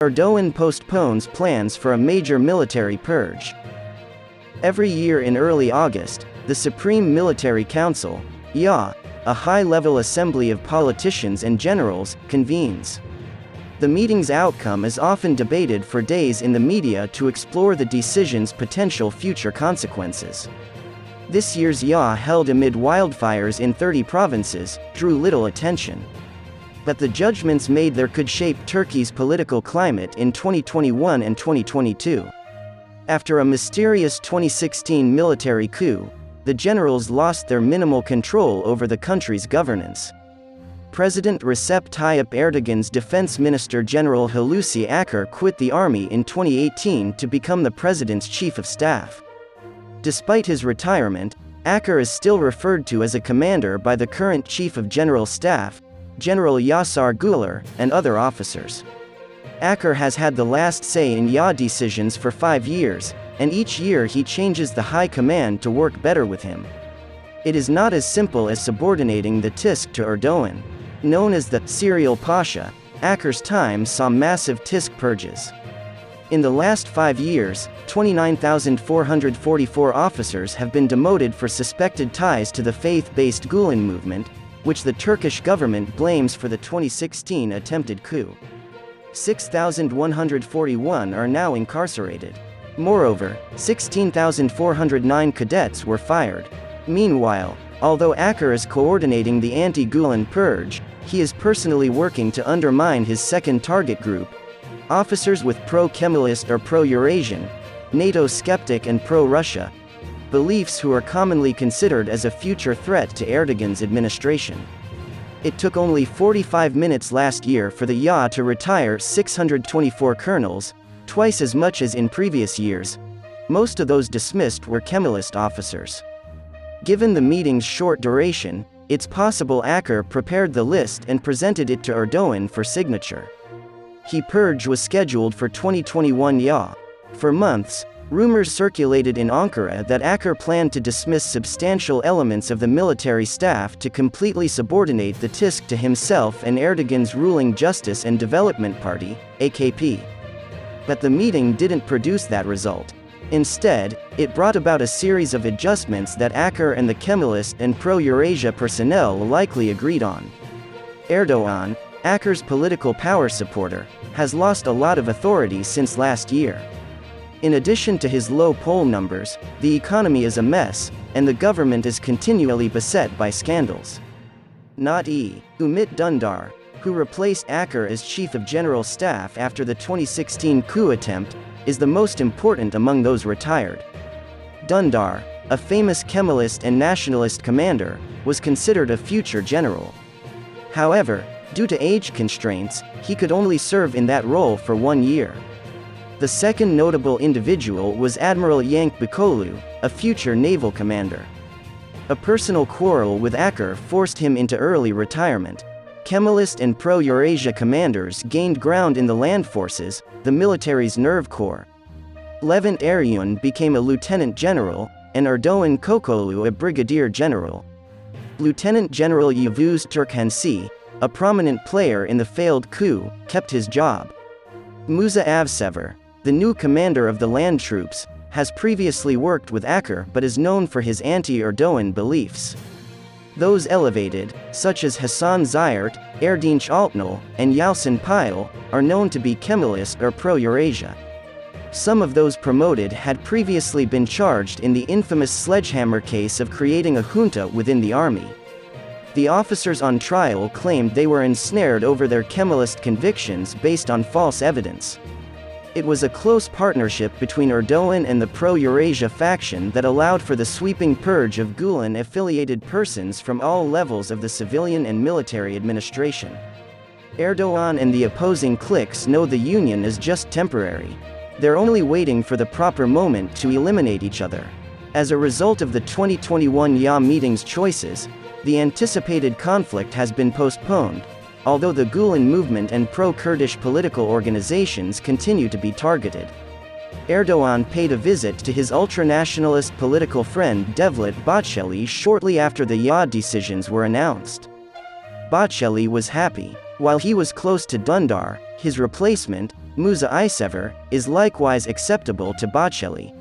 Erdogan postpones plans for a major military purge. Every year in early August, the Supreme Military Council, (YA), a high-level assembly of politicians and generals, convenes. The meeting's outcome is often debated for days in the media to explore the decision's potential future consequences. This year's YA, held amid wildfires in 30 provinces, drew little attention. But the judgments made there could shape Turkey's political climate in 2021 and 2022. After a mysterious 2016 military coup, the generals lost their minimal control over the country's governance. President Recep Tayyip Erdogan's defense minister General Hulusi Akar quit the army in 2018 to become the president's chief of staff. Despite his retirement, Akar is still referred to as a commander by the current chief of general staff, General Yaşar Güler, and other officers. Akar has had the last say in YA decisions for 5 years, and each year he changes the high command to work better with him. It is not as simple as subordinating the TİSK to Erdogan. Known as the serial Pasha, Akar's time saw massive TİSK purges. In the last 5 years, 29,444 officers have been demoted for suspected ties to the faith-based Gülen movement, which the Turkish government blames for the 2016 attempted coup. 6,141 are now incarcerated. Moreover, 16,409 cadets were fired. Meanwhile, although Akar is coordinating the anti-Gülen purge, he is personally working to undermine his second target group, officers with pro-Kemalist or pro-Eurasian, NATO skeptic and pro-Russia beliefs who are commonly considered as a future threat to Erdogan's administration. It took only 45 minutes last year for the YA to retire 624 colonels, twice as much as in previous years. Most of those dismissed were Kemalist officers. Given the meeting's short duration, it's possible Akar prepared the list and presented it to Erdogan for signature. The purge was scheduled for 2021 YA. For months, rumors circulated in Ankara that Akar planned to dismiss substantial elements of the military staff to completely subordinate the TİSK to himself and Erdogan's ruling Justice and Development Party, AKP. But the meeting didn't produce that result. Instead, it brought about a series of adjustments that Akar and the Kemalist and pro-Eurasia personnel likely agreed on. Erdogan, Akar's political power supporter, has lost a lot of authority since last year. In addition to his low poll numbers, the economy is a mess, and the government is continually beset by scandals. Not Ümit Dündar, who replaced Akar as chief of general staff after the 2016 coup attempt, is the most important among those retired. Dündar, a famous Kemalist and nationalist commander, was considered a future general. However, due to age constraints, he could only serve in that role for 1 year. The second notable individual was Admiral Yank Bakolu, a future naval commander. A personal quarrel with Akar forced him into early retirement. Kemalist and pro-Eurasia commanders gained ground in the land forces, the military's nerve core. Levent Erdoğan became a lieutenant general, and Erdoğan Kokolu a brigadier general. Lieutenant General Yavuz Türkhansi, a prominent player in the failed coup, kept his job. Musa Avsever, the new commander of the land troops, has previously worked with Akar but is known for his anti-Erdogan beliefs. Those elevated, such as Hasan Ziyaret, Erdinç Altınol, and Yalçın Payal, are known to be Kemalist or pro-Eurasia. Some of those promoted had previously been charged in the infamous sledgehammer case of creating a junta within the army. The officers on trial claimed they were ensnared over their Kemalist convictions based on false evidence. It was a close partnership between Erdogan and the pro-Eurasia faction that allowed for the sweeping purge of Gülen-affiliated persons from all levels of the civilian and military administration. Erdogan and the opposing cliques know the union is just temporary. They're only waiting for the proper moment to eliminate each other. As a result of the 2021 YA meeting's choices, the anticipated conflict has been postponed, although the Gülen movement and pro-Kurdish political organizations continue to be targeted. Erdogan paid a visit to his ultranationalist political friend Devlet Bahçeli shortly after the YA decisions were announced. Bahçeli was happy. While he was close to Dündar, his replacement, Musa Aysever, is likewise acceptable to Bahçeli.